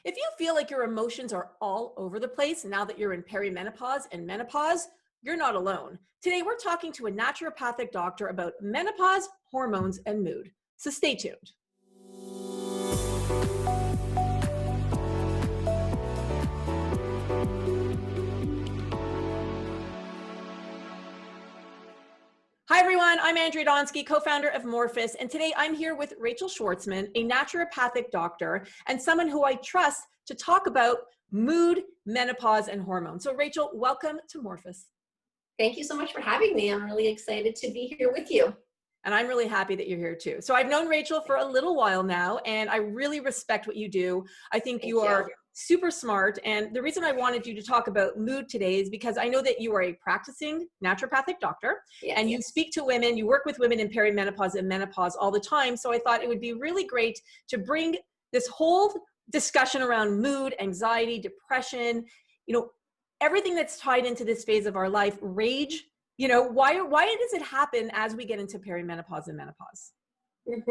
If you feel like your emotions are all over the place now that you're in perimenopause and menopause, you're not alone. Today, we're talking to a naturopathic doctor about menopause, hormones, and mood. So stay tuned. Hi, everyone. I'm Andrea Donsky, co-founder of Morphus, and today I'm here with Rachel Schwartzman, a naturopathic doctor and someone who I trust to talk about mood, menopause, and hormones. So, Rachel, welcome to Morphus. Thank you so much for having me. I'm really excited to be here with you. And I'm really happy that you're here too. So I've known Rachel for a little while now, and I really respect what you do. I think you are super smart. And the reason I wanted you to talk about mood today is because I know that you are a practicing naturopathic doctor, and you speak to women, you work with women in perimenopause and menopause all the time. So I thought it would be really great to bring this whole discussion around mood, anxiety, depression, everything that's tied into this phase of our life, rage. Why does it happen as we get into perimenopause and menopause? It's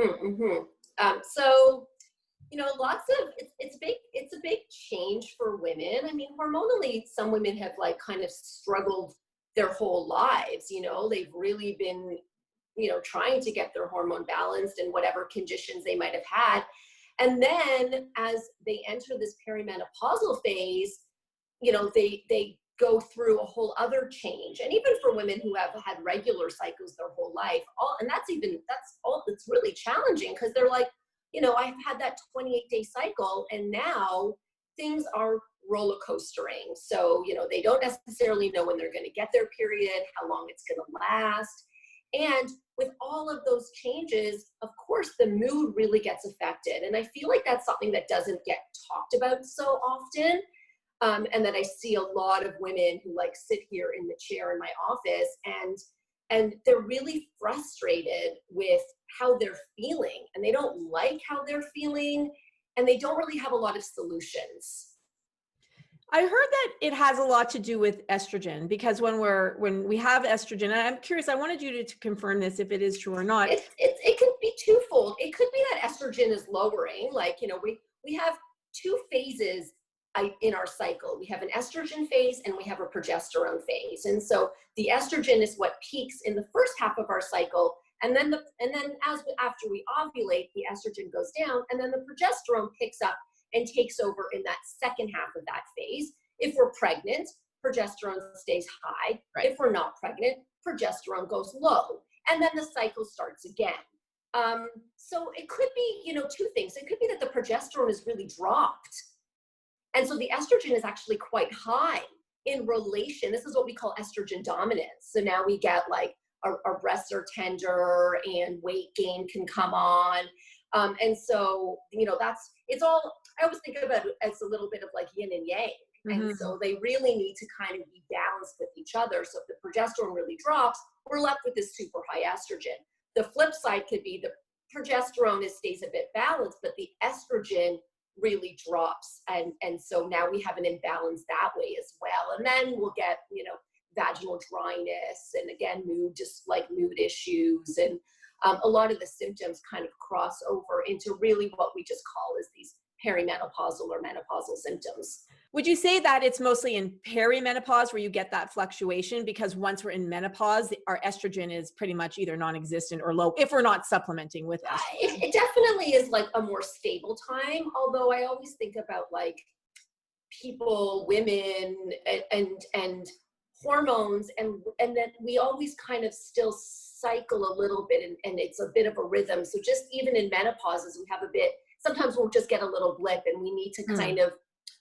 a big change for women. I mean, hormonally, some women have kind of struggled their whole lives. They've really been, trying to get their hormone balanced in whatever conditions they might have had. And then as they enter this perimenopausal phase, they go through a whole other change. And even for women who have had regular cycles their whole life, it's really challenging, because they're like, I've had that 28-day cycle and now things are roller coastering. So, they don't necessarily know when they're going to get their period, how long it's going to last. And with all of those changes, of course, the mood really gets affected. And I feel like that's something that doesn't get talked about so often. And that I see a lot of women who sit here in the chair in my office and they're really frustrated with how they're feeling, and they don't like how they're feeling, and they don't really have a lot of solutions. I heard that it has a lot to do with estrogen, because when we have estrogen, and I'm curious, I wanted you to confirm this if it is true or not. It could be twofold. It could be that estrogen is lowering. We have two phases in our cycle. We have an estrogen phase and we have a progesterone phase. And so the estrogen is what peaks in the first half of our cycle. And then after we ovulate, the estrogen goes down, and then the progesterone picks up and takes over in that second half of that phase. If we're pregnant, progesterone stays high. Right. If we're not pregnant, progesterone goes low. And then the cycle starts again. So it could be, two things. It could be that the progesterone is really dropped. And so the estrogen is actually quite high in relation. This is what we call estrogen dominance. So now we get our breasts are tender and weight gain can come on. And so, it's all, I always think about it as a little bit of yin and yang. Mm-hmm. And so they really need to kind of be balanced with each other. So if the progesterone really drops, we're left with this super high estrogen. The flip side could be the progesterone stays a bit balanced, but the estrogen really drops, and so now we have an imbalance that way as well. And then we'll get vaginal dryness, and again mood issues, and a lot of the symptoms kind of cross over into really what we just call as these perimenopausal or menopausal symptoms. Would you say that it's mostly in perimenopause where you get that fluctuation? Because once we're in menopause, our estrogen is pretty much either non-existent or low, if we're not supplementing with estrogen. It definitely is a more stable time. Although I always think about people, women, and hormones, and then we always kind of still cycle a little bit, and it's a bit of a rhythm. So just even in menopauses, we have sometimes we'll just get a little blip, and we need to kind of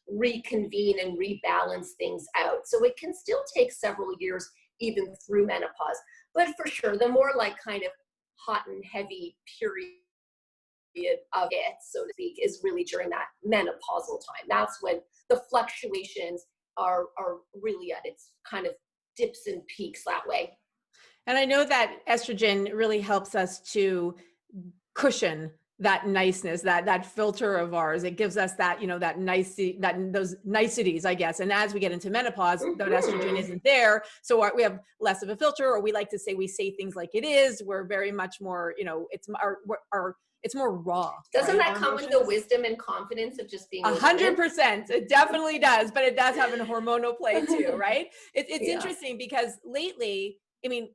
reconvene and rebalance things out. So it can still take several years even through menopause. But for sure, the more kind of hot and heavy period of it, so to speak, is really during that menopausal time. That's when the fluctuations are really at its kind of dips and peaks that way. And I know that estrogen really helps us to cushion that niceness, that filter of ours. It gives us that, those niceties, I guess. And as we get into menopause, that estrogen isn't there. So we have less of a filter, or we like to say, we say things like it is. We're very much more, it's more raw. Doesn't right? that come with the wisdom and confidence of just being 100%? It definitely does, but it does have a hormonal play too, right? It's Yeah. interesting because lately, I mean,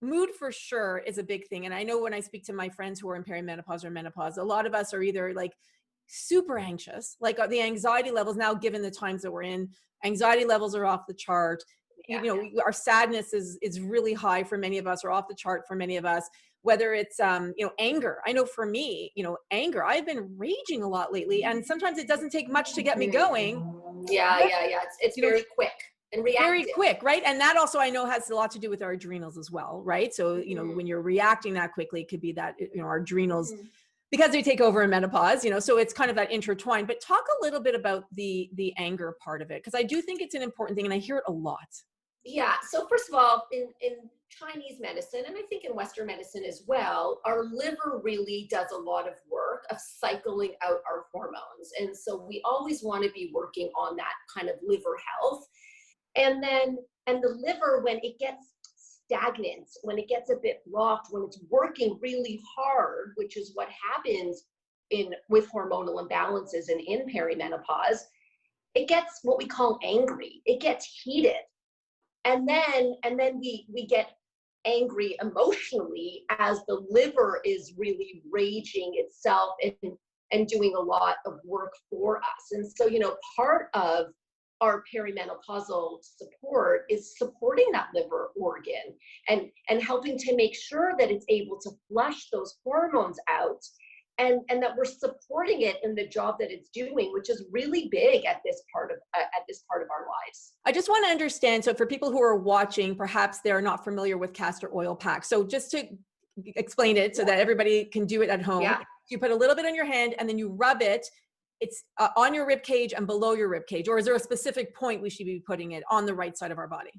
mood for sure is a big thing. And I know when I speak to my friends who are in perimenopause or menopause, a lot of us are either like super anxious, like the anxiety levels now, given the times that we're in, anxiety levels are off the chart. Yeah. You know, our sadness is really high for many of us, or off the chart for many of us. Whether it's you know, anger. I know for me, you know, anger, I've been raging a lot lately, and sometimes it doesn't take much to get me going. Yeah. It's very quick and reactive. Very quick, right? And that also I know has a lot to do with our adrenals as well, right? So, you know, when you're reacting that quickly, it could be that, you know, our adrenals, because they take over in menopause, you know, so it's kind of that intertwined. But talk a little bit about the anger part of it, because I do think it's an important thing and I hear it a lot. Yeah. So first of all, in Chinese medicine, and I think in Western medicine as well, our liver really does a lot of work of cycling out our hormones. And so we always want to be working on that kind of liver health. And the liver, when it gets stagnant, when it gets a bit blocked, when it's working really hard, which is what happens with hormonal imbalances and in perimenopause, it gets what we call angry. It gets heated. And then we get angry emotionally as the liver is really raging itself and doing a lot of work for us. And so, you know, part of our perimenopausal support is supporting that liver organ and helping to make sure that it's able to flush those hormones out, and that we're supporting it in the job that it's doing, which is really big at this part of our lives. I just want to understand. So for people who are watching, perhaps they're not familiar with castor oil packs. So just to explain it so that everybody can do it at home. Yeah. You put a little bit on your hand and then you rub it. It's on your rib cage and below your rib cage, or is there a specific point we should be putting it on the right side of our body?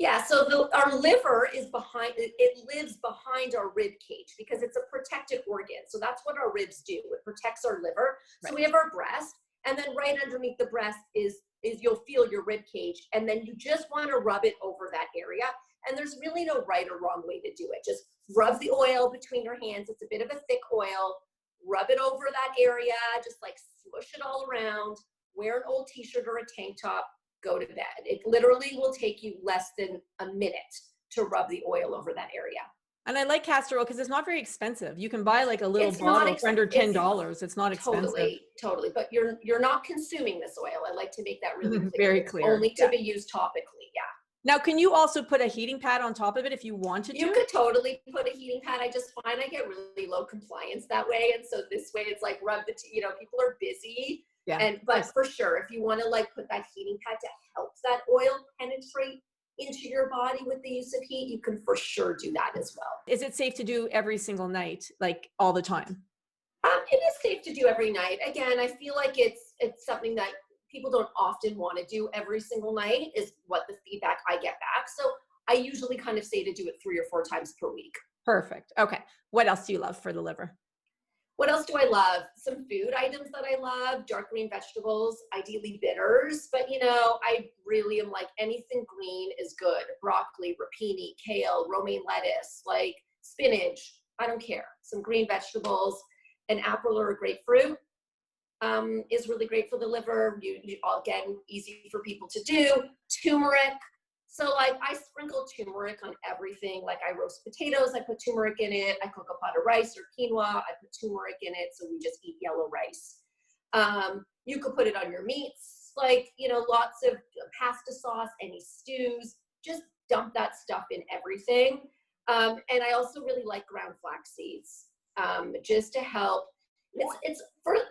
Yeah, so our liver is behind, it lives behind our rib cage because it's a protective organ. So that's what our ribs do. It protects our liver. Right. So we have our breast, and then right underneath the breast is you'll feel your rib cage, and then you just want to rub it over that area. And there's really no right or wrong way to do it. Just rub the oil between your hands. It's a bit of a thick oil. Rub it over that area, just like smush it all around. Wear an old t-shirt or a tank top. Go to bed. It literally will take you less than a minute to rub the oil over that area. And I like castor oil because it's not very expensive. You can buy like a little bottle for under $10. It's not expensive. Totally. But you're not consuming this oil. I like to make that really clear. Very clear. Only to be used topically. Yeah. Now, can you also put a heating pad on top of it if you wanted to? You could totally put a heating pad. I just find I get really low compliance that way. And so this way it's like people are busy. Yeah. But for sure, if you want to like put that heating pad to help that oil penetrate into your body with the use of heat, you can for sure do that as well. Is it safe to do every single night, like all the time? It is safe to do every night. Again, I feel like it's something that people don't often want to do every single night, is what the feedback I get back. So I usually kind of say to do it 3 or 4 times per week. Perfect. Okay. What else do you love for the liver? What else do I love? Some food items that I love, dark green vegetables, ideally bitters, but I really am like anything green is good. Broccoli, rapini, kale, romaine lettuce, like spinach, I don't care. Some green vegetables, an apple or a grapefruit is really great for the liver. Again, easy for people to do. Turmeric. So like I sprinkle turmeric on everything. Like I roast potatoes, I put turmeric in it. I cook a pot of rice or quinoa, I put turmeric in it. So we just eat yellow rice. You could put it on your meats, like, lots of pasta sauce, any stews, just dump that stuff in everything. And I also really like ground flax seeds, just to help.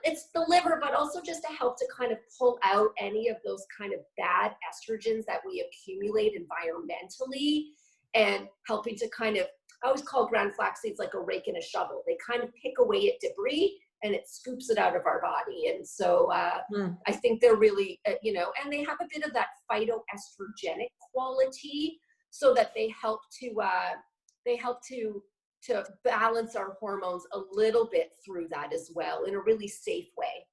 It's the liver, but also just to help to kind of pull out any of those kind of bad estrogens that we accumulate environmentally, and helping to kind of, I always call ground flax seeds like a rake and a shovel. They kind of pick away at debris and it scoops it out of our body. And so I think they're really, and they have a bit of that phytoestrogenic quality, so that they help to balance our hormones a little bit through that as well, in a really safe way.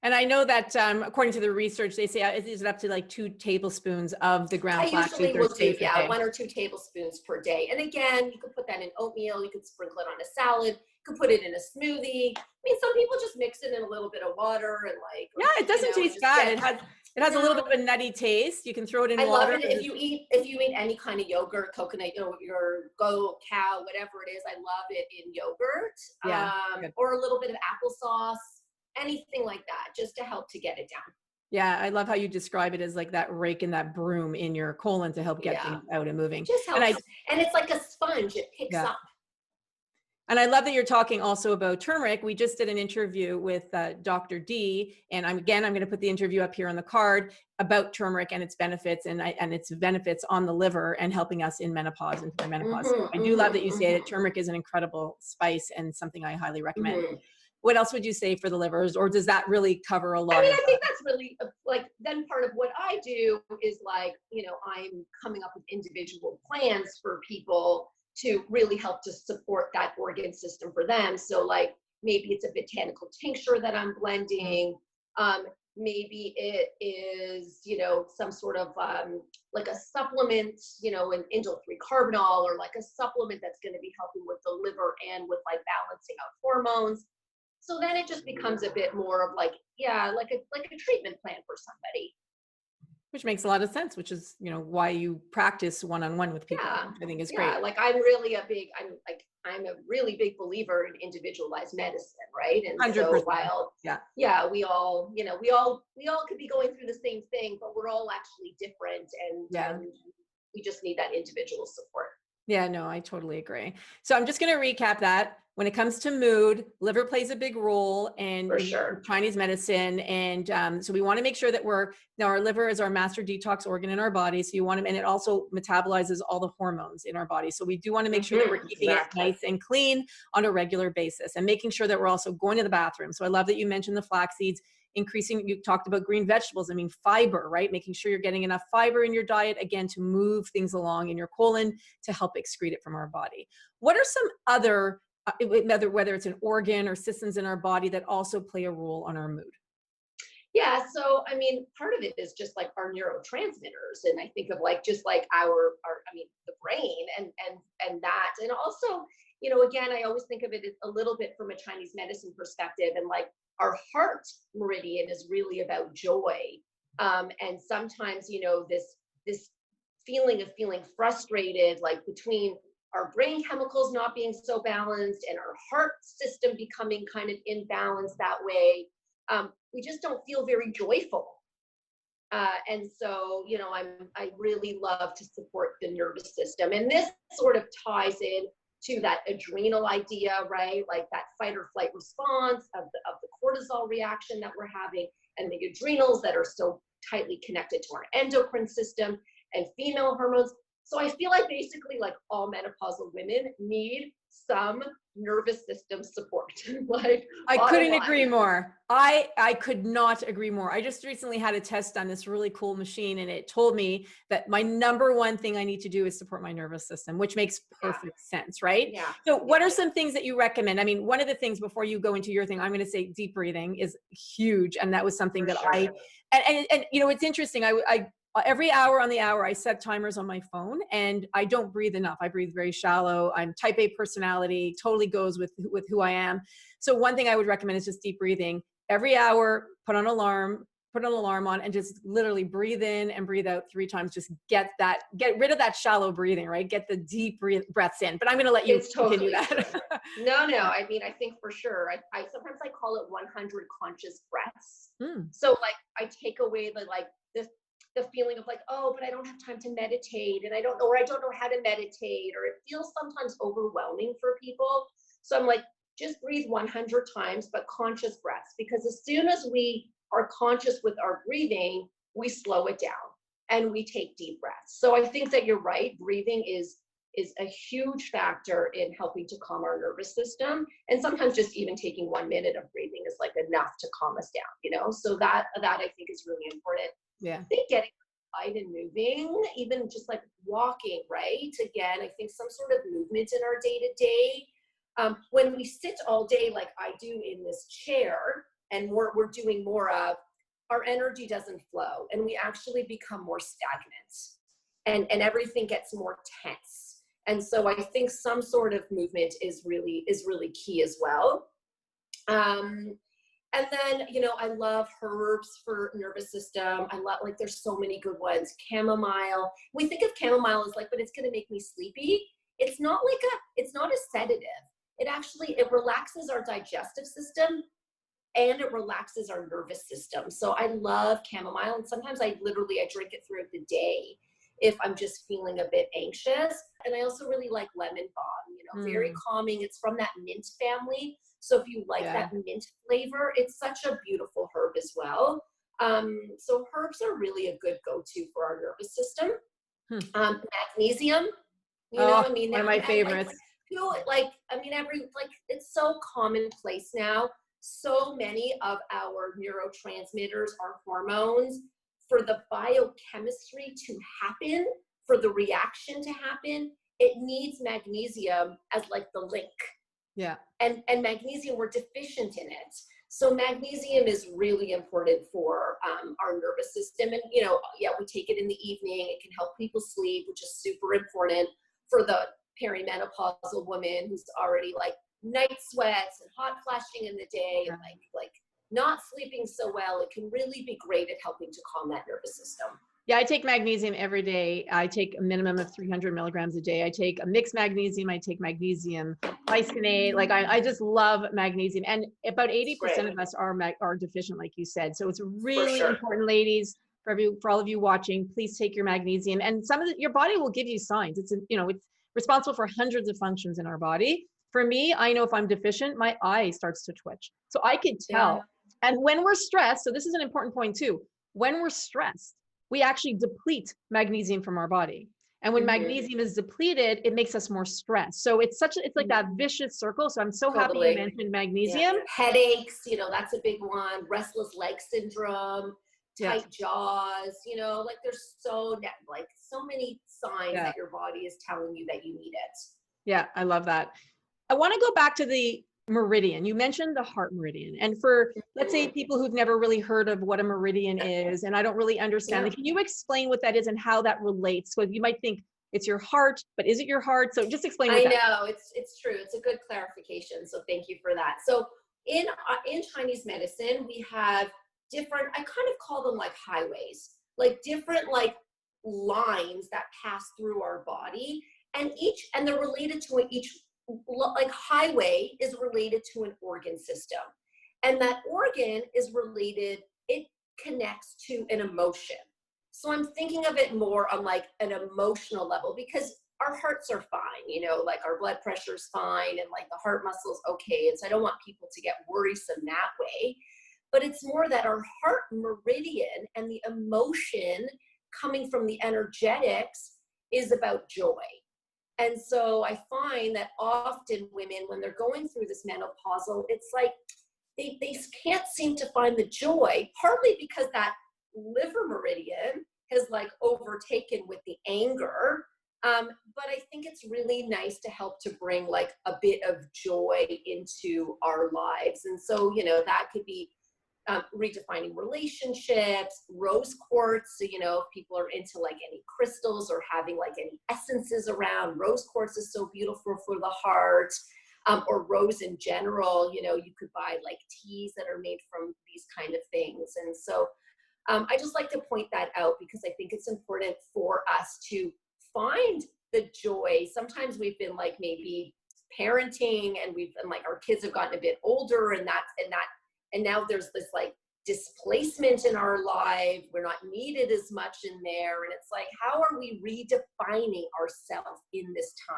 And I know that according to the research, they say is it up to like 2 tablespoons of the ground flax seeds. I usually will do, 1 or 2 tablespoons per day. And again, you could put that in oatmeal, you could sprinkle it on a salad, could put it in a smoothie. I mean, some people just mix it in a little bit of water and like, Yeah, it doesn't taste bad. It has a little bit of a nutty taste. You can throw it in I water. love it if you eat any kind of yogurt, coconut, your goat, cow, whatever it is. I love it in yogurt, Yeah, or a little bit of applesauce, anything like that, just to help to get it down. yeah, I love how you describe it as like that rake and that broom in your colon to help get Yeah, things out and moving. just And helps, and it's like a sponge. It picks yeah. up. And I love that you're talking also about turmeric. We just did an interview with Dr. D, and I'm going to put the interview up here on the card about turmeric and its benefits and its benefits on the liver and helping us in menopause and perimenopause. So I do love that you say that turmeric is an incredible spice and something I highly recommend. What else would you say for the livers, or does that really cover a lot? I mean, I think that's really like, then part of what I do is like, I'm coming up with individual plans for people to really help to support that organ system for them. So like maybe it's a botanical tincture that I'm blending. Maybe it is, some sort of like a supplement, an indole-3 carbinol, or like a supplement that's going to be helping with the liver and with like balancing out hormones. So then it just becomes a bit more of like, like a treatment plan for somebody. Which makes a lot of sense, which is, why you practice one-on-one with people. Yeah. I think is great. Yeah, like I'm a really big believer in individualized medicine, right? And 100%. so while we all could be going through the same thing, but we're all actually different, and we just need that individual support. Yeah, no, I totally agree. So I'm just going to recap that. When it comes to mood, liver plays a big role in Chinese medicine. And so we want to make sure that our liver is our master detox organ in our body. So you want to, and it also metabolizes all the hormones in our body. So we do want to make sure that we're keeping it nice and clean on a regular basis, and making sure that we're also going to the bathroom. So I love that you mentioned the flax seeds. You talked about green vegetables. I mean, fiber, right? Making sure you're getting enough fiber in your diet, again, to move things along in your colon to help excrete it from our body. What are some other, whether it's an organ or systems in our body, that also play a role on our mood? Yeah, so I mean, part of it is just like our neurotransmitters, and I think of like just like the brain and that, and also, again, I always think of it a little bit from a Chinese medicine perspective, and like our heart meridian is really about joy, and sometimes this feeling of feeling frustrated, like between our brain chemicals not being so balanced and our heart system becoming kind of imbalanced that way. We just don't feel very joyful. And so, I really love to support the nervous system. And this sort of ties in to that adrenal idea, right? Like that fight or flight response of the cortisol reaction that we're having, and the adrenals that are so tightly connected to our endocrine system and female hormones. So I feel like basically like all menopausal women need some nervous system support. Like I couldn't agree more. I could not agree more. I just recently had a test on this really cool machine, and it told me that my number one thing I need to do is support my nervous system, which makes perfect sense, right? Yeah. So what are some things that you recommend? I mean, one of the things, before you go into your thing, I'm going to say deep breathing is huge. And that was something that and it's interesting. I every hour on the hour, I set timers on my phone, and I don't breathe enough. I breathe very shallow. I'm type A personality, totally goes with who I am. So one thing I would recommend is just deep breathing. Every hour, put an alarm on, and just literally breathe in and breathe out 3 times. Just get rid of that shallow breathing, right? Get the deep breaths in. But I'm going to let you continue that. No. I mean, I think for sure. I sometimes I call it 100 conscious breaths. So like I take away the feeling of like, oh, but I don't have time to meditate, and I don't know how to meditate, or it feels sometimes overwhelming for people. So I'm like, just breathe 100 times, but conscious breaths, because as soon as we are conscious with our breathing, we slow it down and we take deep breaths. So I think that you're right. Breathing is a huge factor in helping to calm our nervous system. And sometimes just even taking 1 minute of breathing is like enough to calm us down, So that I think is really important. Yeah. I think getting outside and moving, even just like walking, right? Again, I think some sort of movement in our day-to-day. When we sit all day, like I do in this chair, and we're doing more of, our energy doesn't flow, and we actually become more stagnant, and everything gets more tense. And so I think some sort of movement is really key as well. And then, you know, I love herbs for nervous system. I love, like, there's so many good ones. Chamomile. We think of chamomile as like, but it's going to make me sleepy. It's not it's not a sedative. It relaxes our digestive system and it relaxes our nervous system. So I love chamomile. And sometimes I drink it throughout the day if I'm just feeling a bit anxious. And I also really like lemon balm, you know, very calming. It's from that mint family. So if you like that mint flavor, it's such a beautiful herb as well. So herbs are really a good go-to for our nervous system. Magnesium, you know, I mean, one of my favorites. It's so commonplace now. So many of our neurotransmitters are hormones. For the biochemistry to happen, for the reaction to happen, it needs magnesium as like the link. Yeah. And magnesium, we're deficient in it. So magnesium is really important for our nervous system. And, you know, we take it in the evening. It can help people sleep, which is super important for the perimenopausal woman who's already like night sweats and hot flashing in the day and like not sleeping so well. It can really be great at helping to calm that nervous system. Yeah, I take magnesium every day. I take a minimum of 300 milligrams a day. I take a mixed magnesium. I take magnesium bisphosphonate. Like I just love magnesium. And about 80% of us are deficient, like you said. So it's really important, ladies, for all of you watching, please take your magnesium. And your body will give you signs. It's responsible for hundreds of functions in our body. For me, I know if I'm deficient, my eye starts to twitch. So I could tell. Yeah. And when we're stressed, so this is an important point too, when we're stressed, we actually deplete magnesium from our body. And when magnesium is depleted, it makes us more stressed. So it's like that vicious circle. So I'm so happy you mentioned magnesium. Yeah. Headaches, you know, that's a big one. Restless leg syndrome, tight jaws, you know, like there's so many signs that your body is telling you that you need it. Yeah, I love that. I want to go back to the meridian. You mentioned the heart meridian. And for, let's say, people who've never really heard of what a meridian is, and I don't really understand it, can you explain what that is and how that relates? So you might think it's your heart, but is it your heart? So just explain what that is. I know, it's true. It's a good clarification. So thank you for that. So in Chinese medicine, we have different, I kind of call them like highways, like different like lines that pass through our body, and they're related to each, like highway is related to an organ system, and that organ is related, it connects to an emotion. So I'm thinking of it more on like an emotional level, because our hearts are fine, you know, like our blood pressure is fine and like the heart muscle's okay. And so I don't want people to get worrisome that way, but it's more that our heart meridian and the emotion coming from the energetics is about joy. And so I find that often women, when they're going through this menopausal, it's like they can't seem to find the joy, partly because that liver meridian has like overtaken with the anger. But I think it's really nice to help to bring like a bit of joy into our lives. And so, you know, that could be redefining relationships, rose quartz. So, you know, if people are into like any crystals or having like any essences around, rose quartz is so beautiful for the heart, or rose in general. You know, you could buy like teas that are made from these kind of things. And so I just like to point that out, because I think it's important for us to find the joy. Sometimes we've been like maybe parenting and we've been like, our kids have gotten a bit older, and now there's this like displacement in our life. We're not needed as much in there. And it's like, how are we redefining ourselves in this time?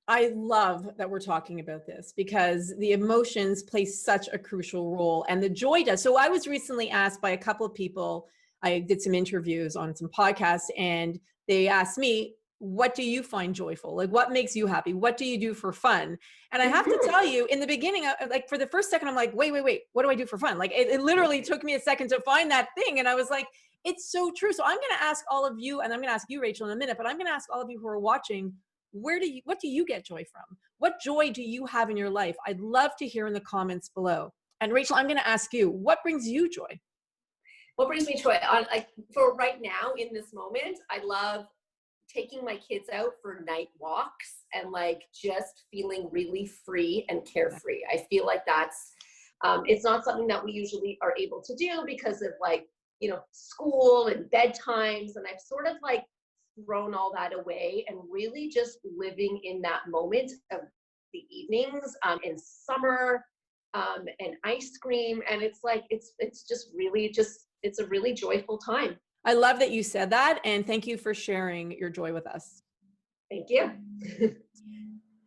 I love that we're talking about this, because the emotions play such a crucial role, and the joy does. So I was recently asked by a couple of people, I did some interviews on some podcasts, and they asked me, what do you find joyful? Like, what makes you happy? What do you do for fun? And I have to tell you, in the beginning, like for the first second, I'm like, wait, what do I do for fun? Like it literally took me a second to find that thing. And I was like, it's so true. So I'm going to ask all of you, and I'm going to ask you, Rachel, in a minute, but I'm going to ask all of you who are watching, what do you get joy from? What joy do you have in your life? I'd love to hear in the comments below. And Rachel, I'm going to ask you, what brings you joy? What brings me joy? For right now, in this moment, I love taking my kids out for night walks and like just feeling really free and carefree. I feel like that's, it's not something that we usually are able to do because of like, you know, school and bedtimes. And I've sort of like thrown all that away and really just living in that moment of the evenings in summer and ice cream. And it's like, it's just really just, it's a really joyful time. I love that you said that. And thank you for sharing your joy with us. Thank you.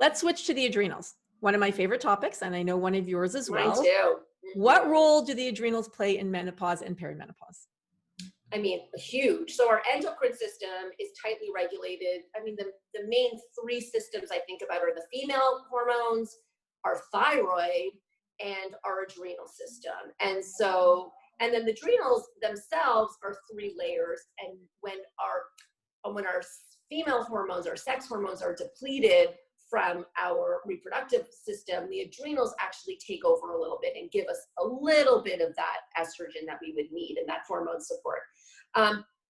Let's switch to the adrenals. One of my favorite topics, and I know one of yours as well. Mine too. What role do the adrenals play in menopause and perimenopause? I mean, huge. So our endocrine system is tightly regulated. I mean, the main three systems I think about are the female hormones, our thyroid, and our adrenal system. And so, and then the adrenals themselves are three layers. And when our female hormones, our sex hormones are depleted from our reproductive system, the adrenals actually take over a little bit and give us a little bit of that estrogen that we would need and that hormone support.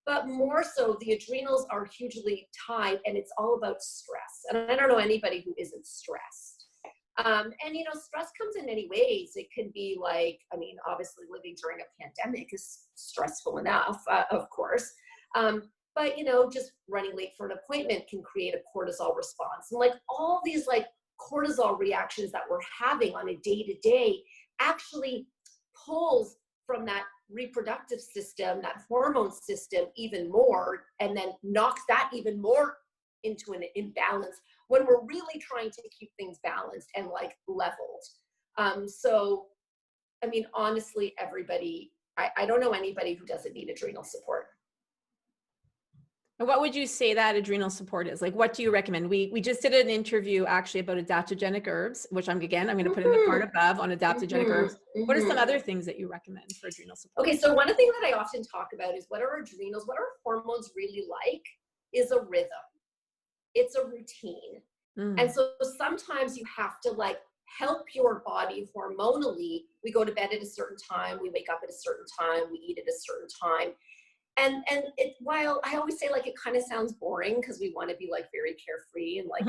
But more so, the adrenals are hugely tied, and it's all about stress. And I don't know anybody who isn't stressed. And, you know, stress comes in many ways. It can be like, I mean, obviously living during a pandemic is stressful enough, of course. But, you know, just running late for an appointment can create a cortisol response. And like all these like cortisol reactions that we're having on a day-to-day actually pulls from that reproductive system, that hormone system even more, and then knocks that even more into an imbalance when we're really trying to keep things balanced and like leveled. So, I mean, honestly, everybody, I don't know anybody who doesn't need adrenal support. And what would you say that adrenal support is? Like, what do you recommend? We just did an interview actually about adaptogenic herbs, which I'm going to put in the part above on adaptogenic herbs. What are some other things that you recommend for adrenal support? Okay, so one of the things that I often talk about is what are adrenals, what are hormones really like is a rhythm. It's a routine. And so sometimes you have to like help your body hormonally. We go to bed at a certain time, we wake up at a certain time, we eat at a certain time. And it, while I always say like it kind of sounds boring because we want to be like very carefree and like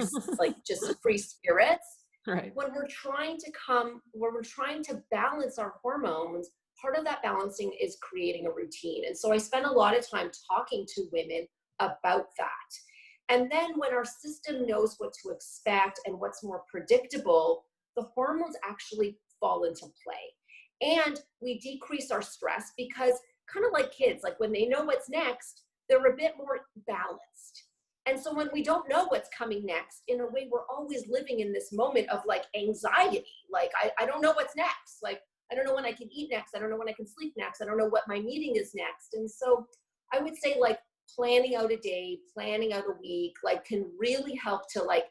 just free spirits. Right. When we're trying to balance our hormones, part of that balancing is creating a routine. And so I spend a lot of time talking to women about that. And then when our system knows what to expect and what's more predictable, the hormones actually fall into play. And we decrease our stress because kind of like kids, like when they know what's next, they're a bit more balanced. And so when we don't know what's coming next, in a way, we're always living in this moment of like anxiety. Like, I don't know what's next. Like, I don't know when I can eat next. I don't know when I can sleep next. I don't know what my meeting is next. And so I would say like planning out a day, planning out a week, like can really help to like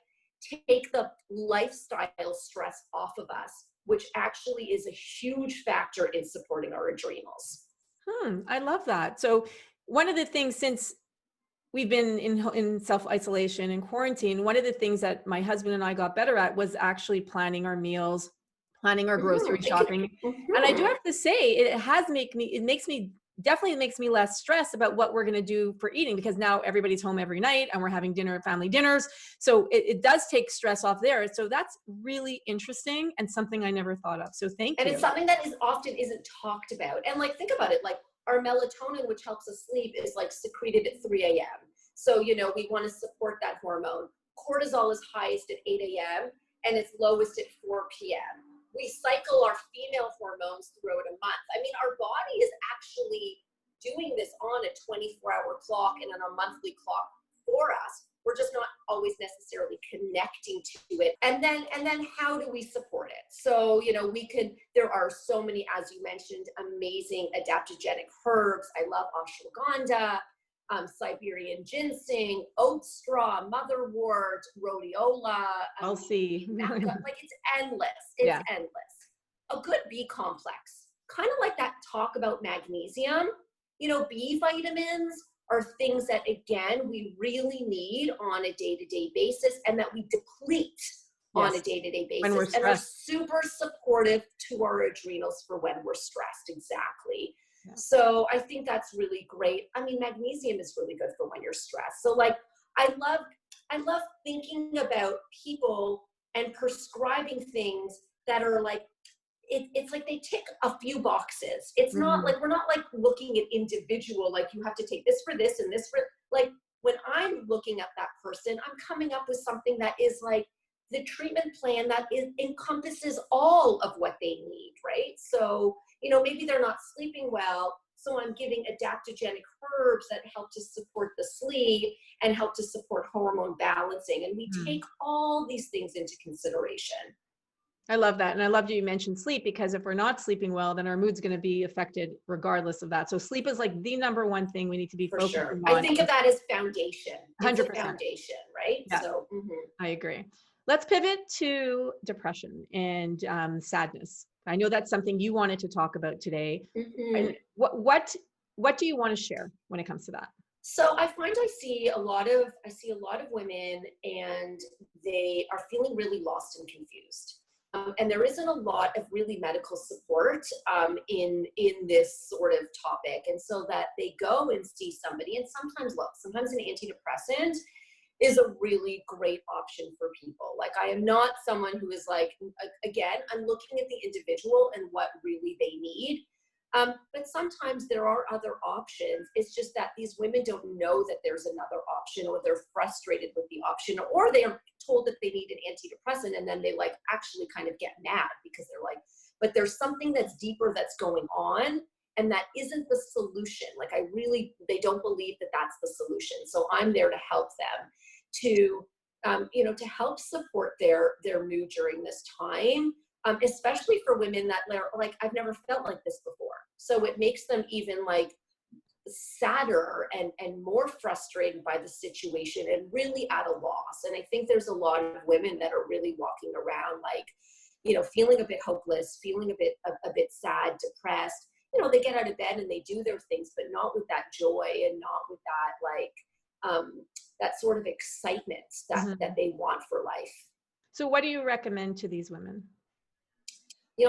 take the lifestyle stress off of us, which actually is a huge factor in supporting our adrenals. I love that. So one of the things, since we've been in self-isolation and quarantine, one of the things that my husband and I got better at was actually planning our meals, planning our grocery shopping. And I do have to say, it definitely makes me less stressed about what we're going to do for eating, because now everybody's home every night and we're having family dinners. So it does take stress off there. So that's really interesting and something I never thought of. So thank you. And it's something that often isn't talked about. And like, think about it, like our melatonin, which helps us sleep, is like secreted at 3 a.m. So, you know, we want to support that hormone. Cortisol is highest at 8 a.m. and it's lowest at 4 p.m. We cycle our female hormones throughout a month. I mean, our body is actually doing this on a 24-hour clock and on a monthly clock for us. We're just not always necessarily connecting to it. And then how do we support it? So, you know, there are so many, as you mentioned, amazing adaptogenic herbs. I love ashwagandha, Siberian ginseng, oat straw, motherwort, rhodiola. I'll see. Like it's endless. It's endless. A good B complex, kind of like that talk about magnesium. You know, B vitamins are things that, again, we really need on a day-to-day basis and that we deplete on a day-to-day basis. When we're stressed. And are super supportive to our adrenals for when we're stressed. Exactly. Yeah. So I think that's really great. I mean, magnesium is really good for when you're stressed. So like I love thinking about people and prescribing things that are like, it's like they tick a few boxes. It's not like, we're not like looking at individual, like you have to take this for this and this for, like when I'm looking at that person, I'm coming up with something that is like the treatment plan that encompasses all of what they need, right? So, you know, maybe they're not sleeping well, so I'm giving adaptogenic herbs that help to support the sleep and help to support hormone balancing. And we take all these things into consideration. I love that. And I loved you mentioned sleep, because if we're not sleeping well, then our mood's going to be affected regardless of that. So sleep is like the number one thing we need to be focusing on. I think of that as foundation. 100%. It's a foundation, right? Yeah. So I agree. Let's pivot to depression and sadness. I know that's something you wanted to talk about today. And what do you want to share when it comes to that? So I find I see a lot of women, and they are feeling really lost and confused. And there isn't a lot of really medical support in this sort of topic. And so that they go and see somebody, and sometimes an antidepressant is a really great option for people. Like, I am not someone who is like, again, I'm looking at the individual and what really they need. But sometimes there are other options. It's just that these women don't know that there's another option, or they're frustrated with the option, or they're told that they need an antidepressant, and then they like actually kind of get mad because they're like, but there's something that's deeper that's going on, and that isn't the solution. Like, they don't believe that that's the solution. So I'm there to help them to, to help support their mood during this time. Especially for women that are like, I've never felt like this before. So it makes them even like sadder and more frustrated by the situation, and really at a loss. And I think there's a lot of women that are really walking around like, feeling a bit hopeless, feeling a bit sad, depressed. They get out of bed and they do their things, but not with that joy, and not with that like that sort of excitement that they want for life. So what do you recommend to these women?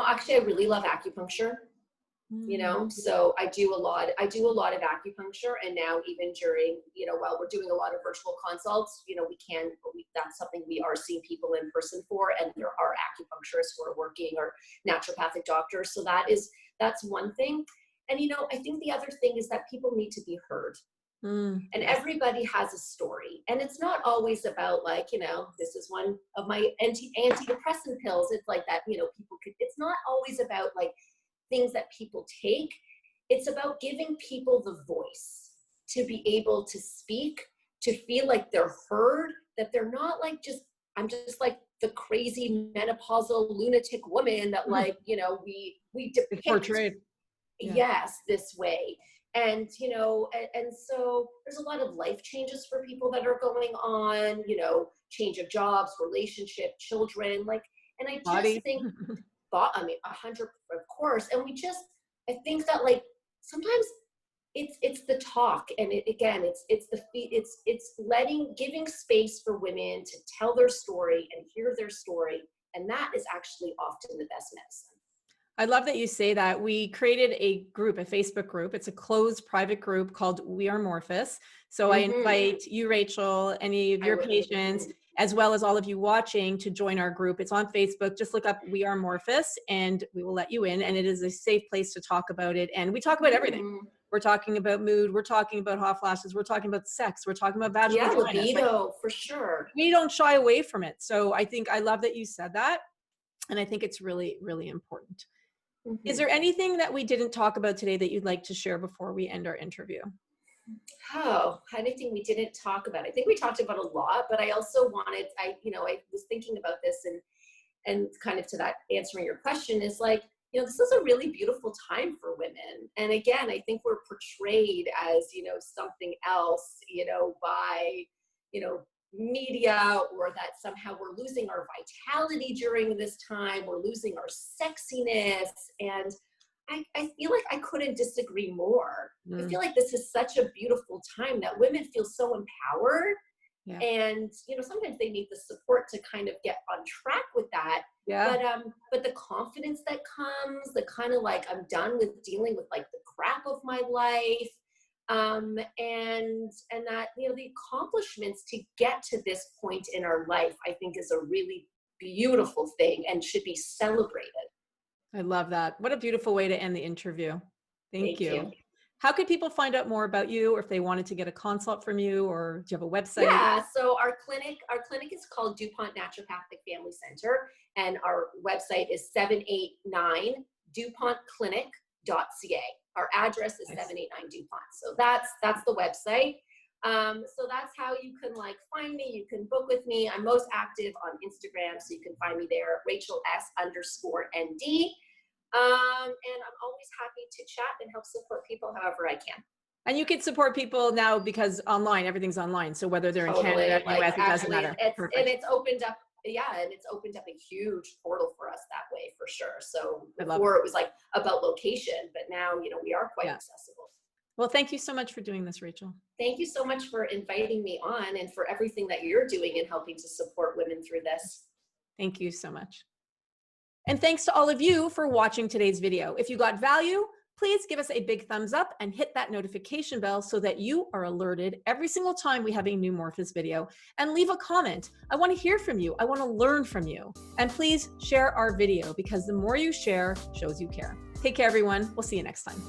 Actually, I really love acupuncture. So I do a lot of acupuncture, and now even during, while we're doing a lot of virtual consults, that's something we are seeing people in person for, and there are acupuncturists who are working, or naturopathic doctors. So that's one thing. And, I think the other thing is that people need to be heard. And everybody has a story, and it's not always about like, this is one of my antidepressant pills. It's like that, it's not always about like things that people take. It's about giving people the voice to be able to speak, to feel like they're heard, that they're not like I'm just like the crazy menopausal lunatic woman that like, we depict portrayed. Yes, this way. And, and so there's a lot of life changes for people that are going on, change of jobs, relationship, children, like, and I just think, 100, of course. And I think that like, sometimes it's the talk, and it's giving space for women to tell their story and hear their story. And that is actually often the best medicine. I love that you say that. We created a Facebook group. It's a closed private group called We Are Morphous. So I invite you, Rachel, any of your patients, as well as all of you watching, to join our group. It's on Facebook. Just look up We Are Morphous and we will let you in. And it is a safe place to talk about it. And we talk about everything. We're talking about mood. We're talking about hot flashes. We're talking about sex. We're talking about vaginal libido, for sure. We don't shy away from it. So I love that you said that. And I think it's really, really important. Is there anything that we didn't talk about today that you'd like to share before we end our interview? Oh, anything we didn't talk about? I think we talked about a lot, but I also I was thinking about this, and kind of to that, answering your question, is like, this is a really beautiful time for women. And again, I think we're portrayed as, something else, by, media, or that somehow we're losing our vitality during this time, we're losing our sexiness. And I feel like I couldn't disagree more. I feel like this is such a beautiful time that women feel so empowered. Yeah. And, sometimes they need the support to kind of get on track with that. Yeah. But the confidence that comes, the kind of like, I'm done with dealing with like the crap of my life. And that, you know, the accomplishments to get to this point in our life, I think is a really beautiful thing and should be celebrated. I love that. What a beautiful way to end the interview. Thank Thank you. you. How could people find out more about you, or if they wanted to get a consult from you, or do you have a website? Yeah, so our clinic is called DuPont Naturopathic Family Center, and our website is 789 DuPontClinic.ca. Our address is 789 DuPont. So that's the website. So that's how you can like find me. You can book with me. I'm most active on Instagram, so you can find me there, Rachel_S_ND. And I'm always happy to chat and help support people however I can. And you can support people now because online, everything's online. So whether they're in Canada, Like, US, it doesn't matter. It's opened up, and it's opened up a huge portal for us that way for sure. So before it was like about location, but now, you know, we are quite accessible. Well, thank you so much for doing this, Rachel. Thank you so much for inviting me on and for everything that you're doing and helping to support women through this. Thank you so much. And thanks to all of you for watching today's video. If you got value, please give us a big thumbs up and hit that notification bell so that you are alerted every single time we have a new Morphus video. And leave a comment. I want to hear from you. I want to learn from you. And please share our video, because the more you share shows you care. Take care, everyone. We'll see you next time.